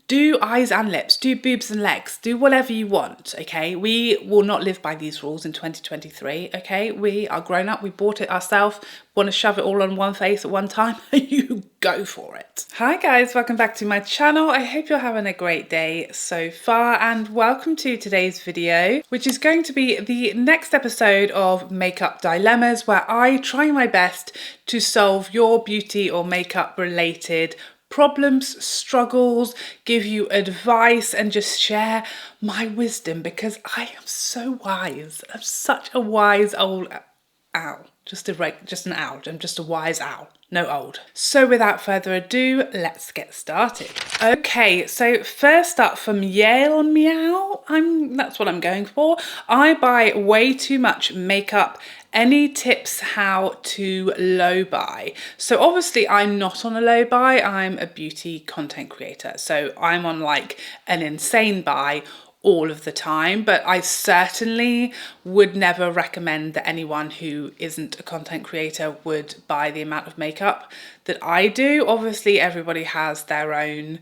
do eyes and lips, do boobs and legs, do whatever you want, okay? We will not live by these rules in 2023, okay? We are grown up, we bought it ourselves, want to shove it all on one face at one time, you go for it. Hi guys, welcome back to my channel. I hope you're having a great day so far, and welcome to today's video, which is going to be the next episode of Makeup Dilemmas, where I try my best to solve your beauty or makeup related problems, struggles, give you advice, and just share my wisdom, because I am so wise. I'm such a wise old owl. Just an owl. I'm just a wise owl. No old. So without further ado, let's get started. Okay, so first up from Yale Meow, that's what I'm going for. I buy way too much makeup. Any tips how to low buy? So obviously I'm not on a low buy, I'm a beauty content creator. So I'm on like an insane buy all of the time, but I certainly would never recommend that anyone who isn't a content creator would buy the amount of makeup that I do. Obviously everybody has their own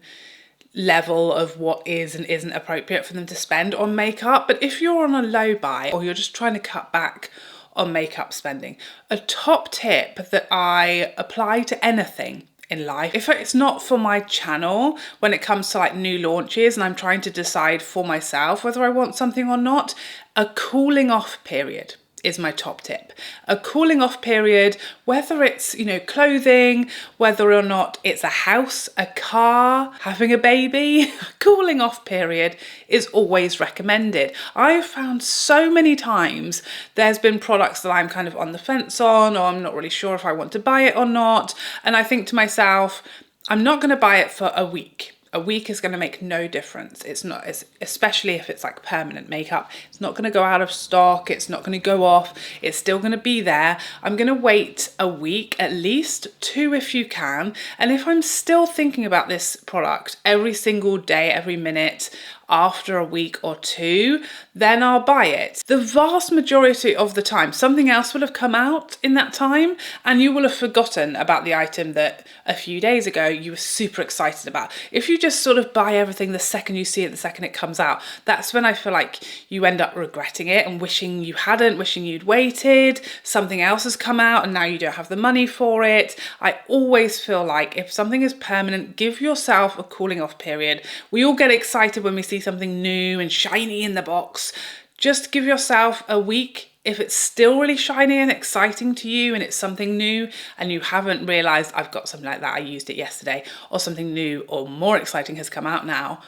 level of what is and isn't appropriate for them to spend on makeup, but if you're on a low buy or you're just trying to cut back on makeup spending, a top tip that I apply to anything in life, if it's not for my channel, when it comes to like new launches and I'm trying to decide for myself whether I want something or not, a cooling off period is my top tip. A cooling off period, whether it's, you know, clothing, whether or not it's a house, a car, having a baby, a cooling off period is always recommended. I've found so many times there's been products that I'm kind of on the fence on, or I'm not really sure if I want to buy it or not. And I think to myself, I'm not going to buy it for a week. A week is going to make no difference. It's not, especially if it's like permanent makeup, it's not going to go out of stock. It's not going to go off. It's still going to be there. I'm going to wait a week, at least 2 if you can. And if I'm still thinking about this product every single day, every minute, after a week or 2, then I'll buy it. The vast majority of the time, something else will have come out in that time and you will have forgotten about the item that a few days ago you were super excited about. If you just sort of buy everything the second you see it, the second it comes out, that's when I feel like you end up regretting it and wishing you hadn't, wishing you'd waited, something else has come out and now you don't have the money for it. I always feel like if something is permanent, give yourself a cooling off period. We all get excited when we see something new and shiny in the box. Just give yourself a week. If it's still really shiny and exciting to you and it's something new and you haven't realized I've got something like that, I used it yesterday, or something new or more exciting has come out now,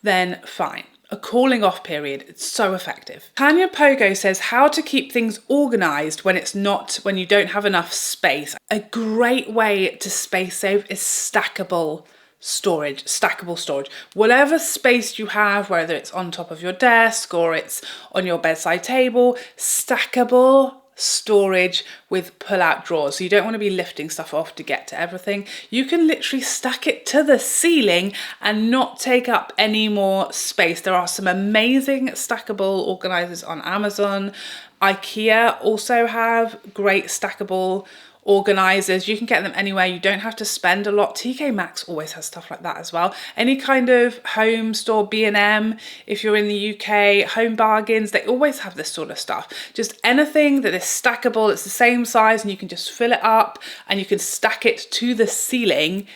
then fine. A cooling off period, it's so effective. Tanya Pogo says how to keep things organized when you don't have enough space. A great way to space save is stackable storage. Whatever space you have, whether it's on top of your desk or it's on your bedside table, stackable storage with pull-out drawers. So you don't want to be lifting stuff off to get to everything. You can literally stack it to the ceiling and not take up any more space. There are some amazing stackable organizers on Amazon. IKEA also have great stackable organizers. You can get them anywhere. You don't have to spend a lot. TK Maxx always has stuff like that as well. Any kind of home store, B&M, if you're in the UK, Home Bargains, they always have this sort of stuff. Just anything that is stackable, it's the same size and you can just fill it up and you can stack it to the ceiling.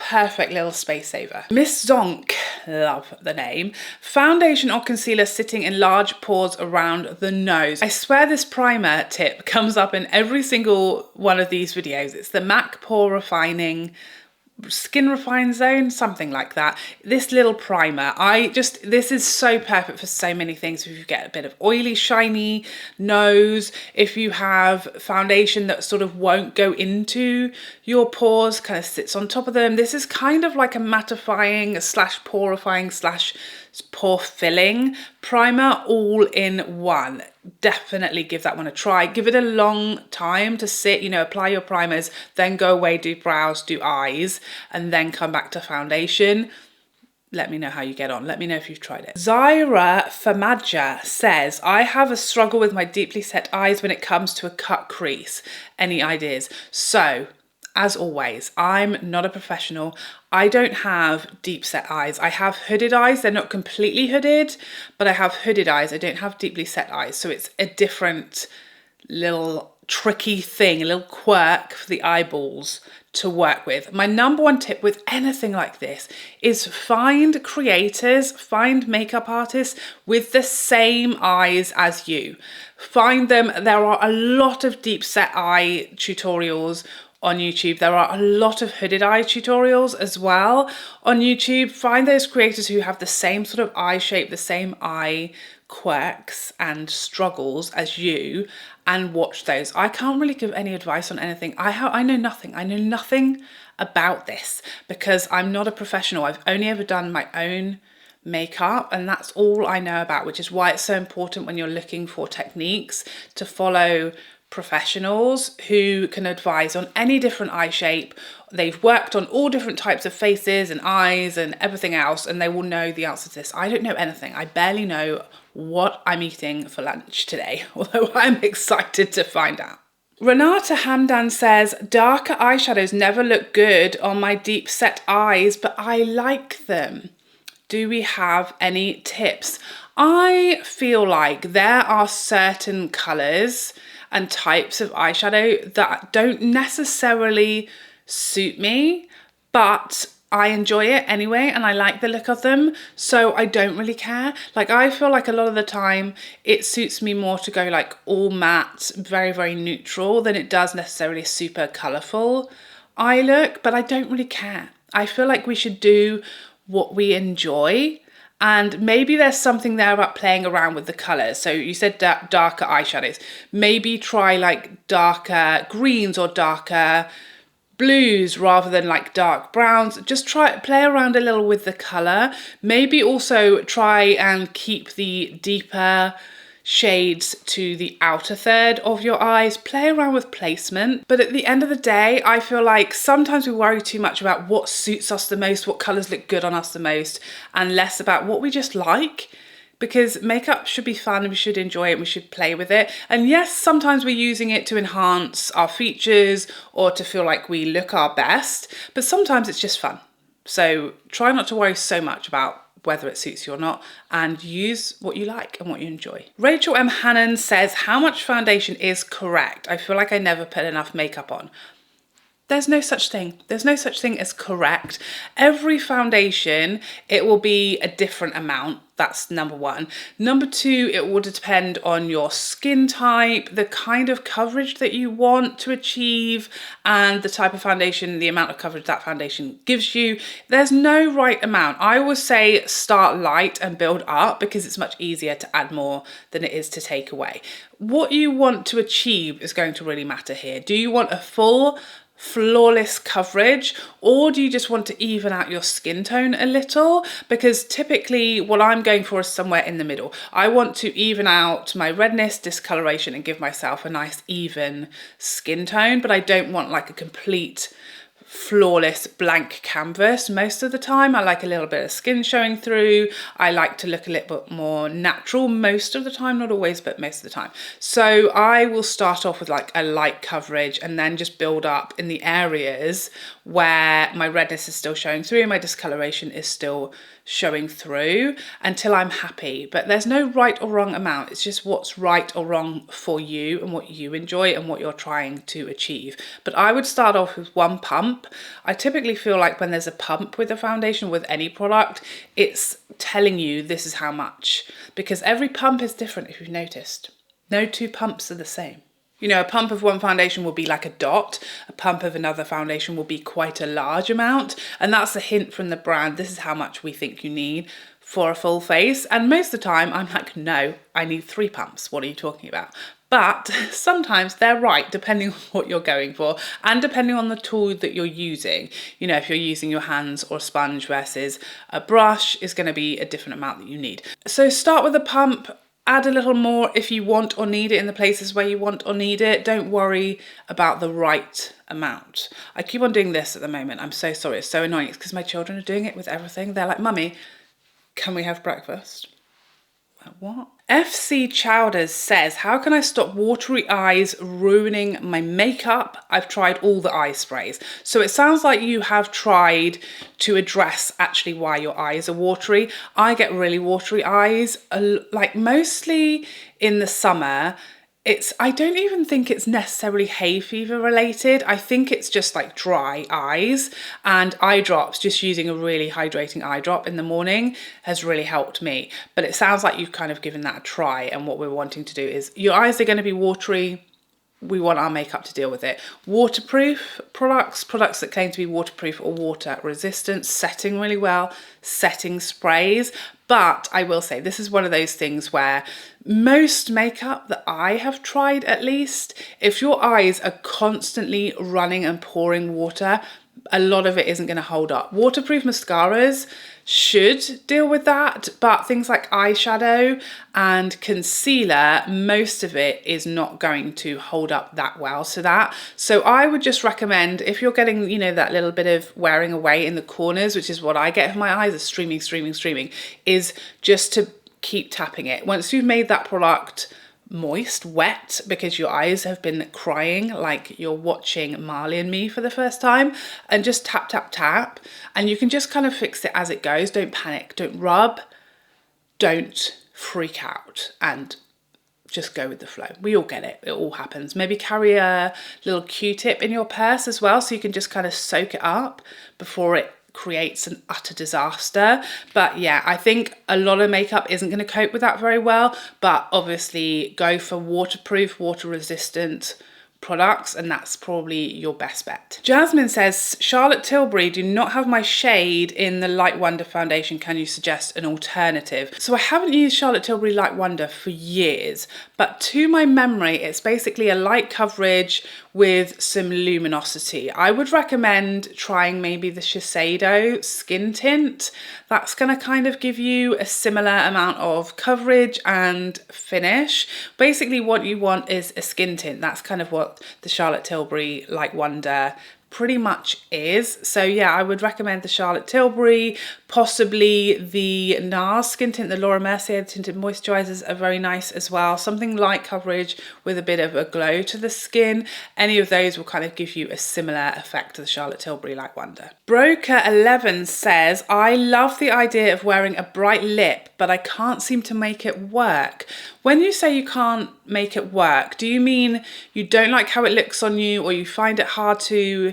Perfect little space saver. Miss Zonk, love the name. Foundation or concealer sitting in large pores around the nose. I swear this primer tip comes up in every single one of these videos. It's the MAC Pore Refining Skin Refine Zone, something like that. This little primer, this is so perfect for so many things. If you get a bit of oily, shiny nose, if you have foundation that sort of won't go into your pores, kind of sits on top of them. This is kind of like a mattifying slash porifying slash pore filling primer all in one. Definitely give that one a try. Give it a long time to sit, you know, apply your primers, then go away, do brows, do eyes, and then come back to foundation. Let me know how you get on. Let me know if you've tried it. Zaira Famaja says, I have a struggle with my deeply set eyes when it comes to a cut crease. Any ideas? So as always, I'm not a professional. I don't have deep set eyes. I have hooded eyes. They're not completely hooded, but I have hooded eyes. I don't have deeply set eyes. So it's a different little tricky thing, a little quirk for the eyeballs to work with. My number one tip with anything like this is find creators, find makeup artists with the same eyes as you. Find them. There are a lot of deep set eye tutorials on YouTube. There are a lot of hooded eye tutorials as well on YouTube. Find those creators who have the same sort of eye shape, the same eye quirks and struggles as you, and watch those. I can't really give any advice on anything. I know nothing. I know nothing about this because I'm not a professional. I've only ever done my own makeup, and that's all I know about, which is why it's so important when you're looking for techniques to follow professionals who can advise on any different eye shape. They've worked on all different types of faces and eyes and everything else, and they will know the answer to this. I don't know anything. I barely know what I'm eating for lunch today, although I'm excited to find out. Renata Hamdan says, darker eyeshadows never look good on my deep set eyes, but I like them. Do we have any tips? I feel like there are certain colours and types of eyeshadow that don't necessarily suit me, but I enjoy it anyway and I like the look of them, so I don't really care. Like, I feel like a lot of the time it suits me more to go like all matte, very, very neutral than it does necessarily super colourful eye look, but I don't really care. I feel like we should do what we enjoy, and maybe there's something there about playing around with the colours. So you said darker eyeshadows. Maybe try like darker greens or darker blues rather than like dark browns. Just play around a little with the colour. Maybe also try and keep the deeper shades to the outer third of your eyes. Play around with placement. But at the end of the day, I feel like sometimes we worry too much about what suits us the most, what colours look good on us the most, and less about what we just like. Because makeup should be fun and we should enjoy it and we should play with it. And yes, sometimes we're using it to enhance our features or to feel like we look our best, but sometimes it's just fun. So try not to worry so much about whether it suits you or not, and use what you like and what you enjoy. Rachel M. Hannon says, how much foundation is correct? I feel like I never put enough makeup on. There's no such thing. There's no such thing as correct. Every foundation, it will be a different amount. That's number one. Number two, it will depend on your skin type, the kind of coverage that you want to achieve, and the type of foundation, the amount of coverage that foundation gives you. There's no right amount. I always say start light and build up because it's much easier to add more than it is to take away. What you want to achieve is going to really matter here. Do you want a full flawless coverage, or do you just want to even out your skin tone a little? Because typically what I'm going for is somewhere in the middle. I want to even out my redness, discoloration, and give myself a nice even skin tone, but I don't want like a complete flawless blank canvas. Most of the time I like a little bit of skin showing through. I like to look a little bit more natural most of the time, not always, but most of the time. So I will start off with like a light coverage and then just build up in the areas where my redness is still showing through, my discoloration is still showing through, until I'm happy. But there's no right or wrong amount. It's just what's right or wrong for you and what you enjoy and what you're trying to achieve. But I would start off with one pump. I typically feel like when there's a pump with a foundation, with any product, it's telling you this is how much, because every pump is different, if you've noticed. No two pumps are the same. You know, a pump of one foundation will be like a dot, a pump of another foundation will be quite a large amount, and that's a hint from the brand. This is how much we think you need for a full face. And most of the time I'm like, no, I need 3 pumps. What are you talking about? But sometimes they're right, depending on what you're going for and depending on the tool that you're using. You know, if you're using your hands or a sponge versus a brush, is going to be a different amount that you need. So start with a pump. Add a little more if you want or need it in the places where you want or need it. Don't worry about the right amount. I keep on doing this at the moment. I'm so sorry. It's so annoying. It's because my children are doing it with everything. They're like, Mummy, can we have breakfast? What? FC Chowders says, how can I stop watery eyes ruining my makeup? I've tried all the eye sprays. So it sounds like you have tried to address actually why your eyes are watery. I get really watery eyes, like mostly in the summer. I don't even think it's necessarily hay fever related. I think it's just like dry eyes, and eye drops, just using a really hydrating eye drop in the morning has really helped me. But it sounds like you've kind of given that a try, and what we're wanting to do is your eyes are going to be watery. We want our makeup to deal with it. Waterproof products that claim to be waterproof or water resistant, setting really well, setting sprays. But I will say this is one of those things where most makeup that I have tried, at least, if your eyes are constantly running and pouring water, a lot of it isn't going to hold up. Waterproof mascaras should deal with that, but things like eyeshadow and concealer, most of it is not going to hold up that well to that. So I would just recommend, if you're getting, you know, that little bit of wearing away in the corners, which is what I get if my eyes are streaming, is just to keep tapping it. Once you've made that product moist, wet, because your eyes have been crying like you're watching Marley and Me for the first time, and just tap, tap, tap, and you can just kind of fix it as it goes. Don't panic, don't rub, don't freak out, and just go with the flow. We all get it, it all happens. Maybe carry a little Q-tip in your purse as well, so you can just kind of soak it up before it creates an utter disaster. But yeah, I think a lot of makeup isn't going to cope with that very well, but obviously go for waterproof, water resistant products, and that's probably your best bet. Jasmine says, Charlotte Tilbury do not have my shade in the Light Wonder foundation. Can you suggest an alternative? So I haven't used Charlotte Tilbury Light Wonder for years, but to my memory, it's basically a light coverage with some luminosity. I would recommend trying maybe the Shiseido skin tint. That's going to kind of give you a similar amount of coverage and finish. Basically what you want is a skin tint. That's kind of what the Charlotte Tilbury Light Wonder pretty much is. So yeah, I would recommend the Charlotte Tilbury, possibly the NARS skin tint, the Laura Mercier tinted moisturizers are very nice as well. Something light coverage with a bit of a glow to the skin. Any of those will kind of give you a similar effect to the Charlotte Tilbury Light Wonder. Broker 11 says, I love the idea of wearing a bright lip, but I can't seem to make it work. When you say you can't make it work, do you mean you don't like how it looks on you, or you find it hard to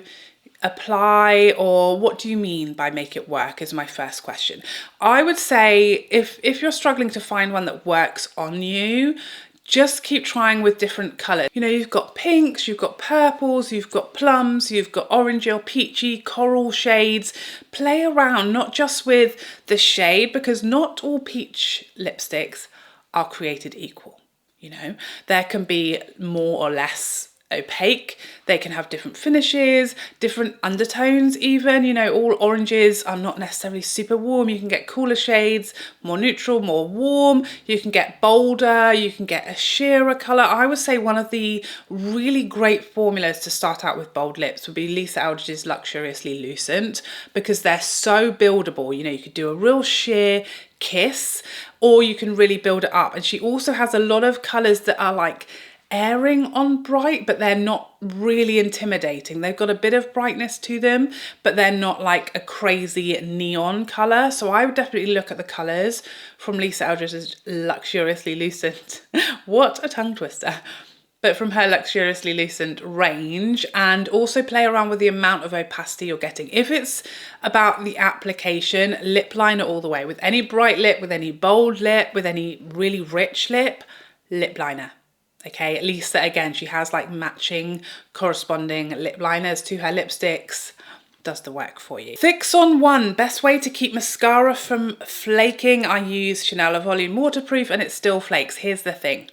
apply, or what do you mean by make it work is my first question. I would say if you're struggling to find one that works on you, just keep trying with different colours. You know, you've got pinks, you've got purples, you've got plums, you've got orangey or peachy, coral shades. Play around, not just with the shade, because not all peach lipsticks are created equal. You know, there can be more or less opaque, they can have different finishes, different undertones even. You know, all oranges are not necessarily super warm. You can get cooler shades, more neutral, more warm. You can get bolder, you can get a sheerer colour. I would say one of the really great formulas to start out with bold lips would be Lisa Eldridge's Luxuriously Lucent, because they're so buildable. You know, you could do a real sheer kiss, or you can really build it up. And she also has a lot of colours that are like airing on bright, but they're not really intimidating. They've got a bit of brightness to them, but they're not like a crazy neon colour. So I would definitely look at the colours from Lisa Eldridge's Luxuriously Lucent. What a tongue twister. But from her Luxuriously Lucent range, and also play around with the amount of opacity you're getting. If it's about the application, lip liner all the way. With any bright lip, with any bold lip, with any really rich lip liner. Okay, Lisa, again, she has like matching corresponding lip liners to her lipsticks. Does the work for you. Fix on One, best way to keep mascara from flaking. I use Chanel Volume Waterproof and it still flakes. Here's the thing.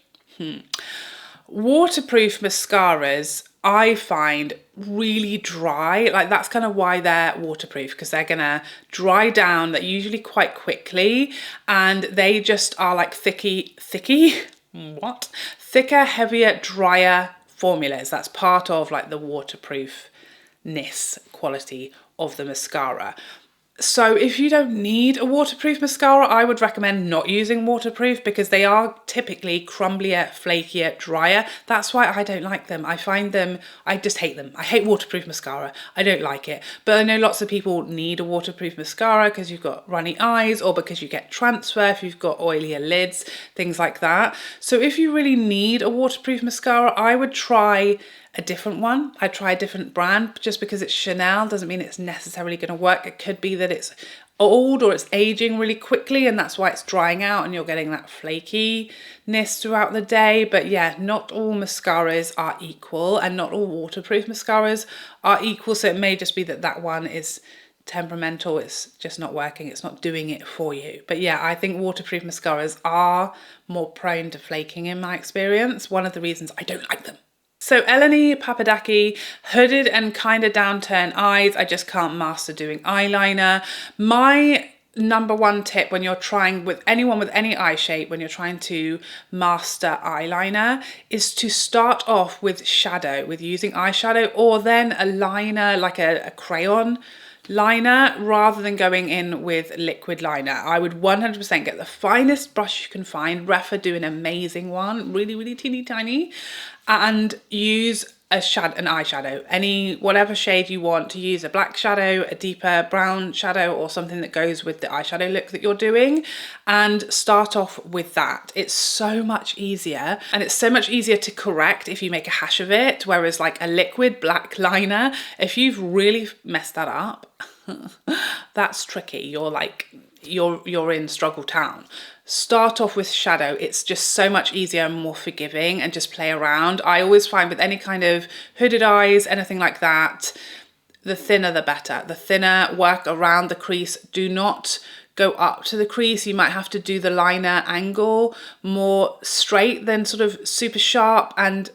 Waterproof mascaras, I find really dry. Like that's kind of why they're waterproof, because they're gonna dry down that usually quite quickly, and they just are like thicker, heavier, drier formulas. That's part of like the waterproofness quality of the mascara. So if you don't need a waterproof mascara, I would recommend not using waterproof because they are typically crumblier, flakier, drier. That's why I don't like them. I find them, I just hate them. I hate waterproof mascara. I don't like it. But I know lots of people need a waterproof mascara because you've got runny eyes or because you get transfer if you've got oilier lids, things like that. So if you really need a waterproof mascara, I would try a different one. I try a different brand. Just because it's Chanel doesn't mean it's necessarily going to work. It could be that it's old or it's aging really quickly and that's why it's drying out and you're getting that flakiness throughout the day. But yeah, not all mascaras are equal and not all waterproof mascaras are equal. So it may just be that that one is temperamental, it's just not working, it's not doing it for you. But yeah, I think waterproof mascaras are more prone to flaking in my experience. One of the reasons I don't like them. So Eleni Papadaki, hooded and kind of downturn eyes. I just can't master doing eyeliner. My number one tip when you're trying with anyone with any eye shape, when you're trying to master eyeliner, is to start off with shadow, with using eyeshadow or then a liner, like a crayon liner, rather than going in with liquid liner. I would 100% get the finest brush you can find. Rephr do an amazing one, really, really teeny tiny, and use an eyeshadow, any whatever shade you want to use, a black shadow, a deeper brown shadow, or something that goes with the eyeshadow look that you're doing, and start off with that. It's so much easier, and it's so much easier to correct if you make a hash of it, whereas like a liquid black liner, if you've really messed that up, that's tricky. You're in struggle town. Start off with shadow. It's just so much easier and more forgiving, and just play around. I always find with any kind of hooded eyes, anything like that, the thinner the better. The thinner, work around the crease. Do not go up to the crease. You might have to do the liner angle more straight than sort of super sharp and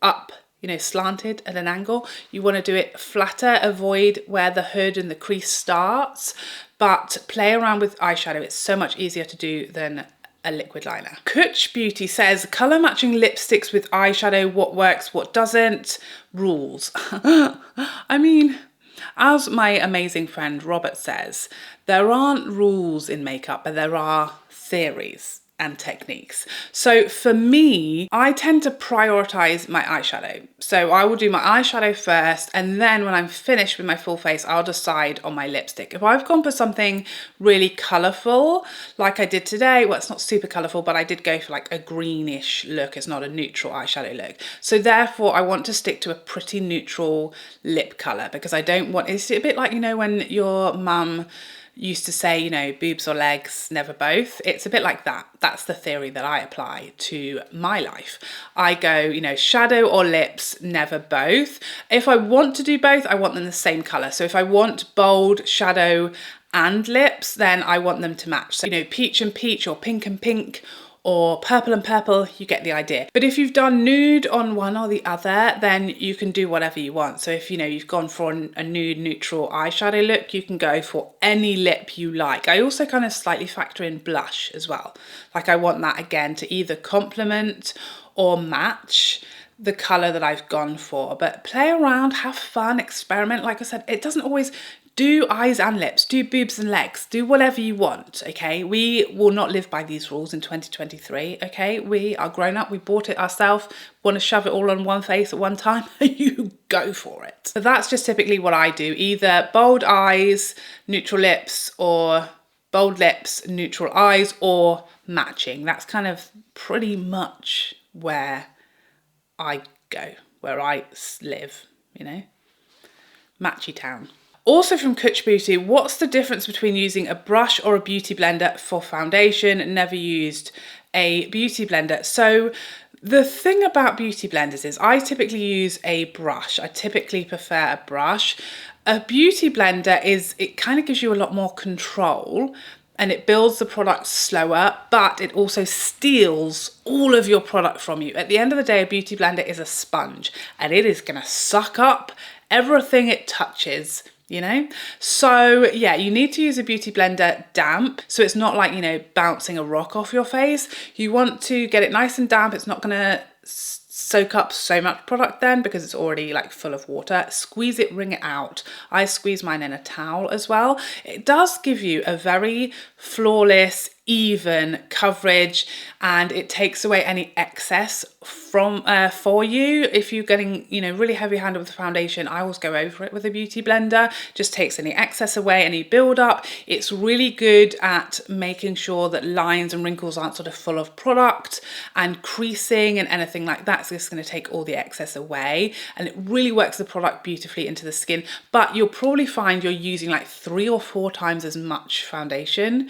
up, you know, slanted at an angle. You want to do it flatter, avoid where the hood and the crease starts, but play around with eyeshadow. It's so much easier to do than a liquid liner. Huda Beauty says, colour matching lipsticks with eyeshadow, what works, what doesn't, rules. I mean, as my amazing friend Robert says, there aren't rules in makeup, but there are theories and techniques. So for me, I tend to prioritize my eyeshadow. So I will do my eyeshadow first, and then when I'm finished with my full face, I'll decide on my lipstick. If I've gone for something really colorful, like I did today, well, it's not super colorful, but I did go for like a greenish look. It's not a neutral eyeshadow look. So therefore I want to stick to a pretty neutral lip color, because I don't want, it's a bit like, you know, when your mum used to say, you know, boobs or legs, never both. It's a bit like that. That's the theory that I apply to my life. I go, you know, shadow or lips, never both. If I want to do both, I want them the same color. So if I want bold shadow and lips, then I want them to match. So, you know, peach and peach or pink and pink, or purple and purple, you get the idea. But if you've done nude on one or the other, then you can do whatever you want. So if, you know, you've gone for a nude neutral eyeshadow look, you can go for any lip you like. I also kind of slightly factor in blush as well. Like I want that again to either complement or match the color that I've gone for. But play around, have fun, experiment. Like I said, it doesn't always do eyes and lips, do boobs and legs, do whatever you want, okay? We will not live by these rules in 2023, okay? We are grown up, we bought it ourselves, want to shove it all on one face at one time, you go for it. So that's just typically what I do, either bold eyes, neutral lips, or bold lips, neutral eyes, or matching. That's kind of pretty much where I go, where I live, you know? Matchy town. Also from Huda Beauty, what's the difference between using a brush or a beauty blender for foundation? Never used a beauty blender. So the thing about beauty blenders is I typically use a brush. I typically prefer a brush. A beauty blender it kind of gives you a lot more control, and it builds the product slower, but it also steals all of your product from you. At the end of the day, a beauty blender is a sponge, and it is gonna suck up everything it touches, you know? So yeah, you need to use a beauty blender damp, so it's not like, you know, bouncing a rock off your face. You want to get it nice and damp. It's not gonna soak up so much product then because it's already like full of water. Squeeze it, wring it out. I squeeze mine in a towel as well. It does give you a very flawless, even coverage, and it takes away any excess from for you. If you're getting, you know, really heavy handed with the foundation, I always go over it with a beauty blender. Just takes any excess away, any build up. It's really good at making sure that lines and wrinkles aren't sort of full of product, and creasing and anything like that. So it's going to take all the excess away, and it really works the product beautifully into the skin. But you'll probably find you're using like 3 or 4 times as much foundation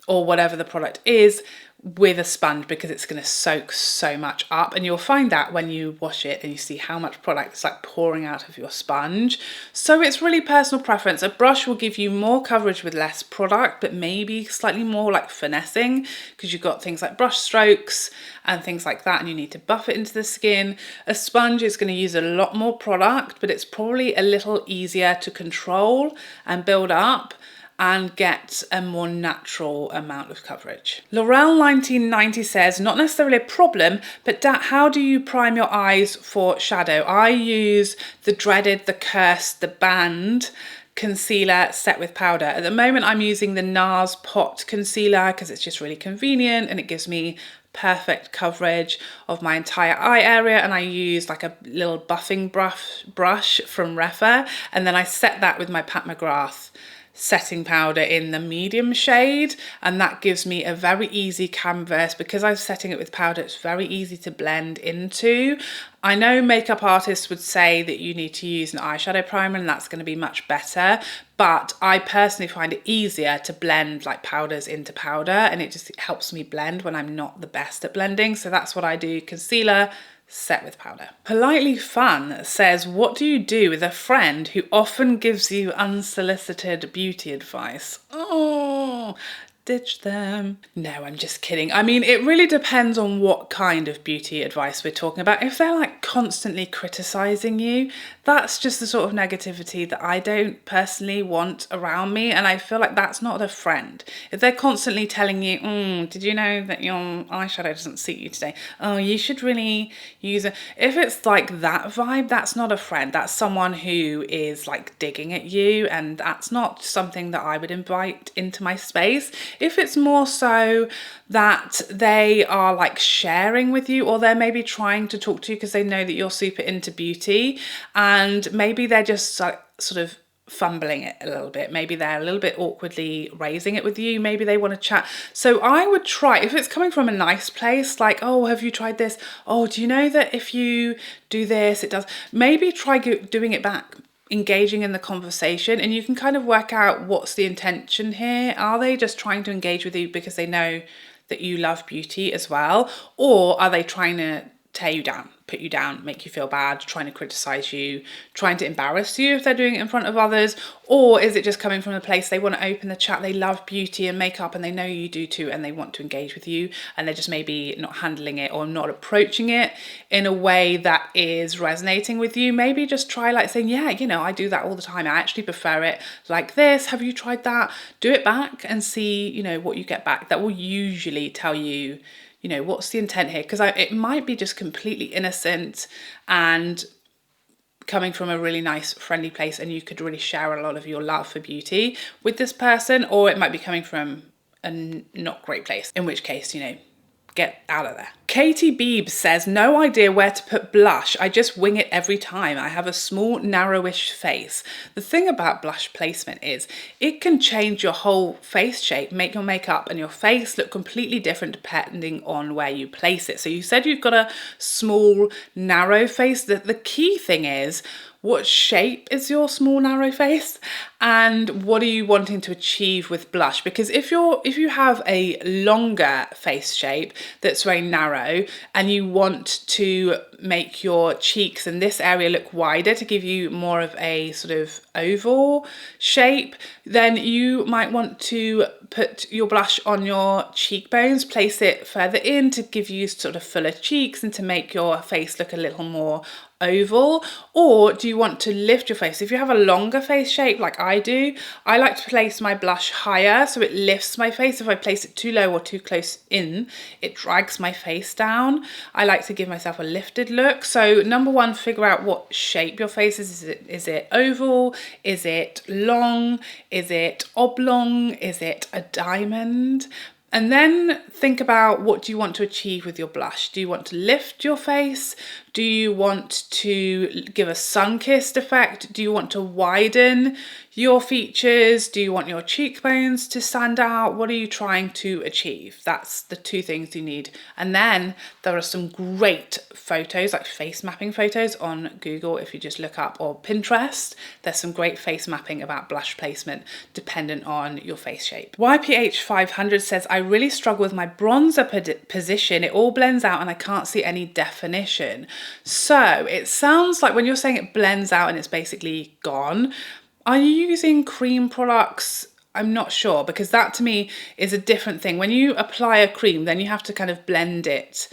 or whatever the product is with a sponge, because it's going to soak so much up, and you'll find that when you wash it and you see how much product is like pouring out of your sponge. So it's really personal preference. A brush will give you more coverage with less product, but maybe slightly more like finessing, because you've got things like brush strokes and things like that, and you need to buff it into the skin. A sponge is going to use a lot more product, but it's probably a little easier to control and build up and get a more natural amount of coverage. Laurel 1990 says, not necessarily a problem, but how do you prime your eyes for shadow? I use the dreaded, the cursed, the banned concealer set with powder. At the moment, I'm using the NARS Pot concealer because it's just really convenient and it gives me perfect coverage of my entire eye area, and I use like a little buffing brush from Rephr, and then I set that with my Pat McGrath setting powder in the medium shade, and that gives me a very easy canvas. Because I'm setting it with powder, it's very easy to blend into. I know makeup artists would say that you need to use an eyeshadow primer and that's going to be much better, but I personally find it easier to blend like powders into powder, and it just helps me blend when I'm not the best at blending. So that's what I do: concealer set with powder. Politely Fun says, what do you do with a friend who often gives you unsolicited beauty advice? Oh, ditch them. No, I'm just kidding. I mean, it really depends on what kind of beauty advice we're talking about. If they're like constantly criticizing you, that's just the sort of negativity that I don't personally want around me, and I feel like that's not a friend. If they're constantly telling you, did you know that your eyeshadow doesn't suit you today? Oh, you should really use it. If it's like that vibe, that's not a friend. That's someone who is like digging at you, and that's not something that I would invite into my space. If it's more so that they are like sharing with you, or they're maybe trying to talk to you because they know that you're super into beauty, and maybe they're just like sort of fumbling it a little bit. Maybe they're a little bit awkwardly raising it with you. Maybe they want to chat. So I would try, if it's coming from a nice place, like, oh, have you tried this? Oh, do you know that if you do this, it does? Maybe try doing it back, engaging in the conversation, and you can kind of work out what's the intention here. Are they just trying to engage with you because they know that you love beauty as well? Or are they trying to tear you down, put you down, make you feel bad, trying to criticize you, trying to embarrass you if they're doing it in front of others? Or is it just coming from a place they want to open the chat, they love beauty and makeup and they know you do too, and they want to engage with you, and they're just maybe not handling it or not approaching it in a way that is resonating with you? Maybe just try like saying, yeah, you know, I do that all the time, I actually prefer it like this, have you tried that? Do it back and see, you know, what you get back. That will usually tell you, you know, what's the intent here? Because it might be just completely innocent and coming from a really nice, friendly place, and you could really share a lot of your love for beauty with this person, or it might be coming from a not great place, in which case, you know, get out of there. Katie Beebe says, no idea where to put blush. I just wing it every time. I have a small, narrowish face. The thing about blush placement is it can change your whole face shape, make your makeup and your face look completely different depending on where you place it. So you said you've got a small, narrow face. The key thing is, what shape is your small narrow face, and what are you wanting to achieve with blush? Because if you have a longer face shape that's very narrow and you want to make your cheeks and this area look wider to give you more of a sort of oval shape, then you might want to put your blush on your cheekbones, place it further in to give you sort of fuller cheeks and to make your face look a little more oval. Or do you want to lift your face? If you have a longer face shape like I do, I like to place my blush higher so it lifts my face. If I place it too low or too close in, it drags my face down. I like to give myself a lifted laminated look. So number one, figure out what shape your face is. Is it oval? Is it long? Is it oblong? Is it a diamond? And then think about, what do you want to achieve with your blush? Do you want to lift your face? Do you want to give a sun-kissed effect? Do you want to widen your features? Do you want your cheekbones to stand out? What are you trying to achieve? That's the two things you need. And then there are some great photos, like face mapping photos on Google. If you just look up, or Pinterest, there's some great face mapping about blush placement dependent on your face shape. YPH 500 says, I really struggle with my bronzer position. It all blends out and I can't see any definition. So it sounds like when you're saying it blends out and it's basically gone, are you using cream products? I'm not sure, because that to me is a different thing. When you apply a cream, then you have to kind of blend it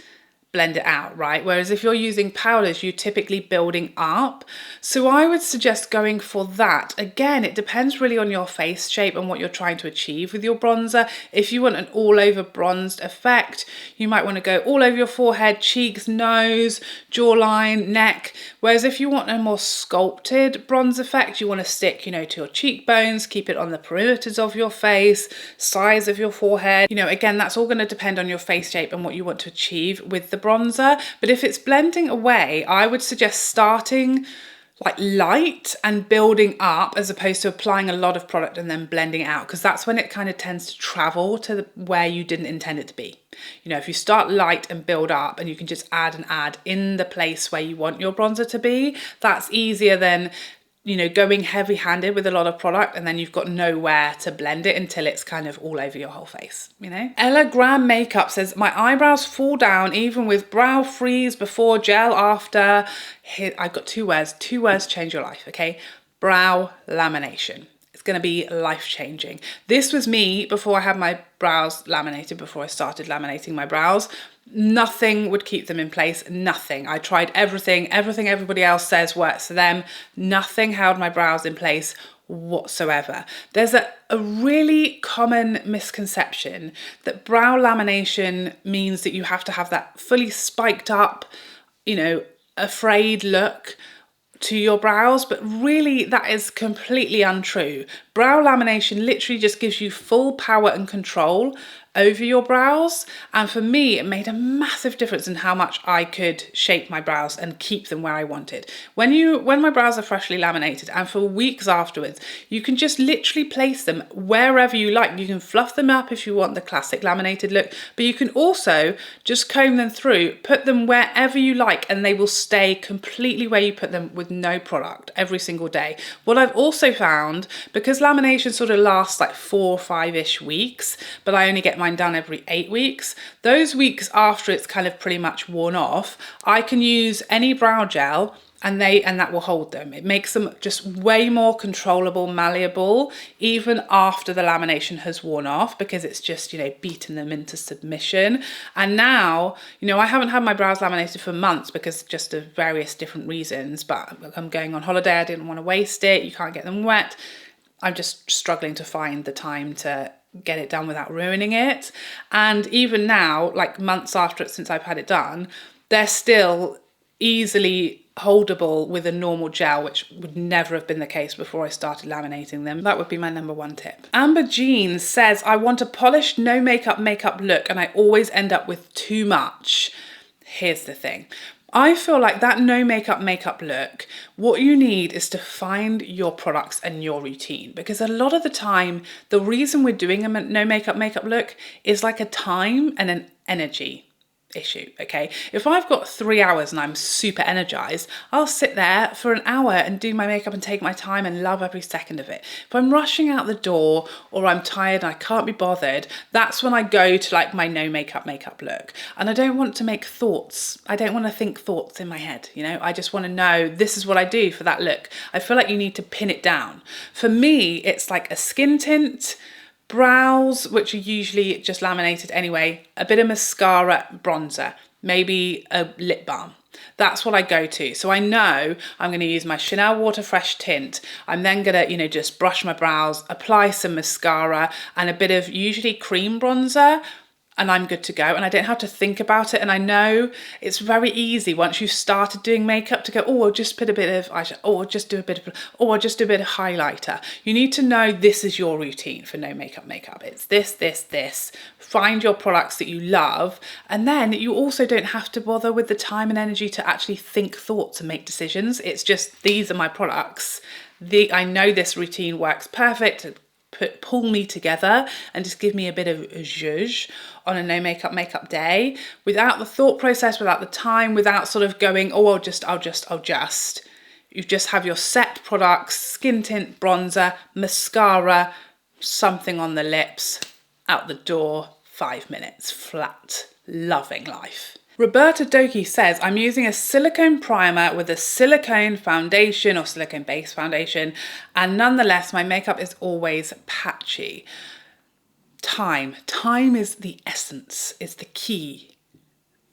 out, right? Whereas if you're using powders, you're typically building up. So I would suggest going for that. Again, it depends really on your face shape and what you're trying to achieve with your bronzer. If you want an all over bronzed effect, you might want to go all over your forehead, cheeks, nose, jawline, neck. Whereas if you want a more sculpted bronze effect, you want to stick, you know, to your cheekbones, keep it on the perimeters of your face, size of your forehead. You know, again, that's all going to depend on your face shape and what you want to achieve with the bronzer. But if it's blending away, I would suggest starting like light and building up, as opposed to applying a lot of product and then blending out, because that's when it kind of tends to travel to where you didn't intend it to be. You know, if you start light and build up, and you can just add and add in the place where you want your bronzer to be, that's easier than, you know, going heavy-handed with a lot of product and then you've got nowhere to blend it until it's kind of all over your whole face, you know? Ella Graham Makeup says, my eyebrows fall down even with brow freeze before, gel after. Here, I've got two words change your life, okay? Brow lamination. It's going to be life-changing. This was me before I had my brows laminated, before I started laminating my brows. Nothing would keep them in place, nothing. I tried everything everybody else says works for them. Nothing held my brows in place whatsoever. There's a really common misconception that brow lamination means that you have to have that fully spiked up, you know, afraid look to your brows, but really that is completely untrue. Brow lamination literally just gives you full power and control over your brows, and for me it made a massive difference in how much I could shape my brows and keep them where I wanted. When my brows are freshly laminated, and for weeks afterwards, you can just literally place them wherever you like. You can fluff them up if you want the classic laminated look, but you can also just comb them through, put them wherever you like, and they will stay completely where you put them with no product every single day. What I've also found, because lamination sort of lasts like 4 or 5-ish weeks, but I only get mine done every 8 weeks, those weeks after it's kind of pretty much worn off, I can use any brow gel and that will hold them. It makes them just way more controllable, malleable, even after the lamination has worn off, because it's just, you know, beaten them into submission. And now, you know, I haven't had my brows laminated for months because just of various different reasons, but I'm going on holiday, I didn't want to waste it, you can't get them wet. I'm just struggling to find the time to get it done without ruining it. And even now, like months after it, since I've had it done, they're still easily holdable with a normal gel, which would never have been the case before I started laminating them. That would be my number one tip. Amber Jean says, I want a polished, no makeup look, and I always end up with too much. Here's the thing. I feel like that no makeup look, what you need is to find your products and your routine, because a lot of the time, the reason we're doing a no makeup look is like a time and an energy issue, okay? If I've got 3 hours and I'm super energized, I'll sit there for an hour and do my makeup and take my time and love every second of it. If I'm rushing out the door or I'm tired and I can't be bothered, that's when I go to like my no makeup look. And I don't want to make thoughts. I don't want to think thoughts in my head, you know? I just want to know this is what I do for that look. I feel like you need to pin it down. For me, it's like a skin tint, brows, which are usually just laminated anyway, a bit of mascara, bronzer, maybe a lip balm. That's what I go to. So I know I'm going to use my Chanel Water Fresh tint. I'm then going to, you know, just brush my brows, apply some mascara and a bit of usually cream bronzer. and I'm good to go, and I don't have to think about it. And I know it's very easy once you've started doing makeup to go, oh, I'll just put a bit of eyeshadow, oh, I'll just do a bit of, oh, I'll just do a bit of highlighter. You need to know this is your routine for no makeup makeup. It's this, this, this. Find your products that you love, and then you also don't have to bother with the time and energy to actually think thoughts and make decisions. It's just, these are my products. I know this routine works perfect. Pull me together and just give me a bit of zhuzh on a no makeup day, without the thought process, without the time, without sort of going, oh, I'll just. You just have your set products, skin tint, bronzer, mascara, something on the lips, out the door, 5 minutes flat, loving life. Roberta Doki says, I'm using a silicone primer with a silicone foundation or silicone base foundation, and nonetheless my makeup is always patchy. Time is the essence, is the key,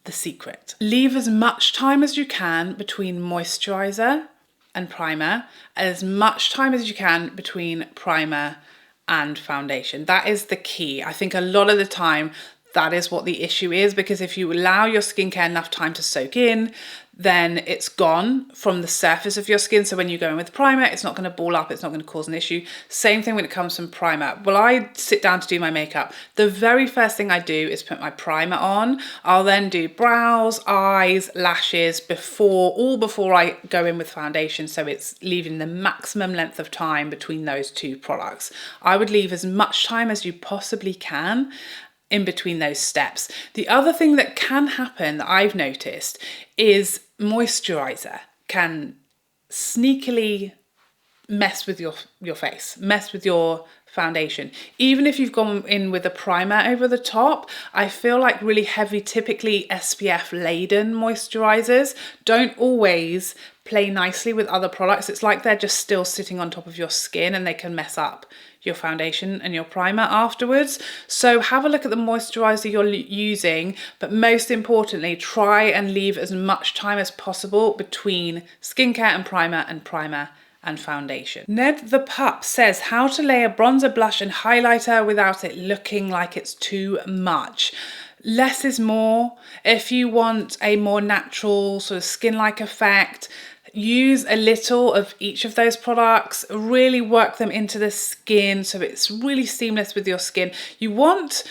the secret. Leave as much time as you can between moisturizer and primer, as much time as you can between primer and foundation. That is the key. I think a lot of the time that is what the issue is, because if you allow your skincare enough time to soak in, then it's gone from the surface of your skin. So when you go in with primer, it's not going to ball up, it's not going to cause an issue. Same thing when it comes from primer. Well, I sit down to do my makeup. The very first thing I do is put my primer on. I'll then do brows, eyes, lashes before I go in with foundation. So it's leaving the maximum length of time between those two products. I would leave as much time as you possibly can in between those steps. The other thing that can happen that I've noticed is moisturizer can sneakily mess with your face, mess with your foundation. Even if you've gone in with a primer over the top, I feel like really heavy, typically SPF laden moisturizers don't always play nicely with other products. It's like they're just still sitting on top of your skin and they can mess up your foundation and your primer afterwards. So have a look at the moisturizer you're using, but most importantly, try and leave as much time as possible between skincare and primer and foundation. Ned the Pup says, how to lay a bronzer, blush and highlighter without it looking like it's too much. Less is more. If you want a more natural sort of skin-like effect, use a little of each of those products, really work them into the skin so it's really seamless with your skin. You want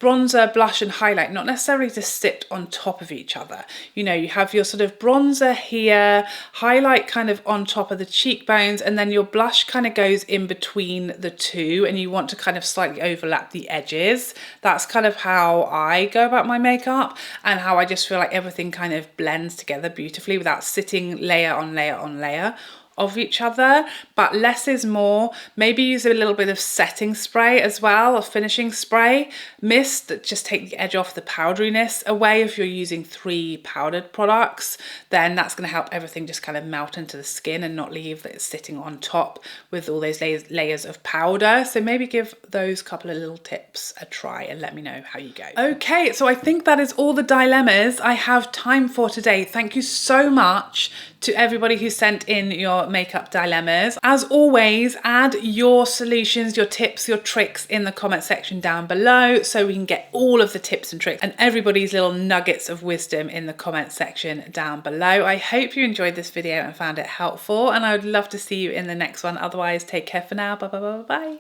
bronzer, blush and highlight not necessarily to sit on top of each other. You know, you have your sort of bronzer here, highlight kind of on top of the cheekbones, and then your blush kind of goes in between the two, and you want to kind of slightly overlap the edges. That's kind of how I go about my makeup, and how I just feel like everything kind of blends together beautifully without sitting layer on layer on layer of each other. But less is more. Maybe use a little bit of setting spray as well, or finishing spray, mist, that just take the edge off, the powderiness away. If you're using 3 powdered products, then that's going to help everything just kind of melt into the skin and not leave it sitting on top with all those layers of powder. So maybe give those couple of little tips a try and let me know how you go. Okay, so I think that is all the dilemmas I have time for today. Thank you so much to everybody who sent in your makeup dilemmas. As always, add your solutions, your tips, your tricks in the comment section down below so we can get all of the tips and tricks and everybody's little nuggets of wisdom in the comment section down below. I hope you enjoyed this video and found it helpful, and I would love to see you in the next one. Otherwise, take care for now. Bye bye bye bye.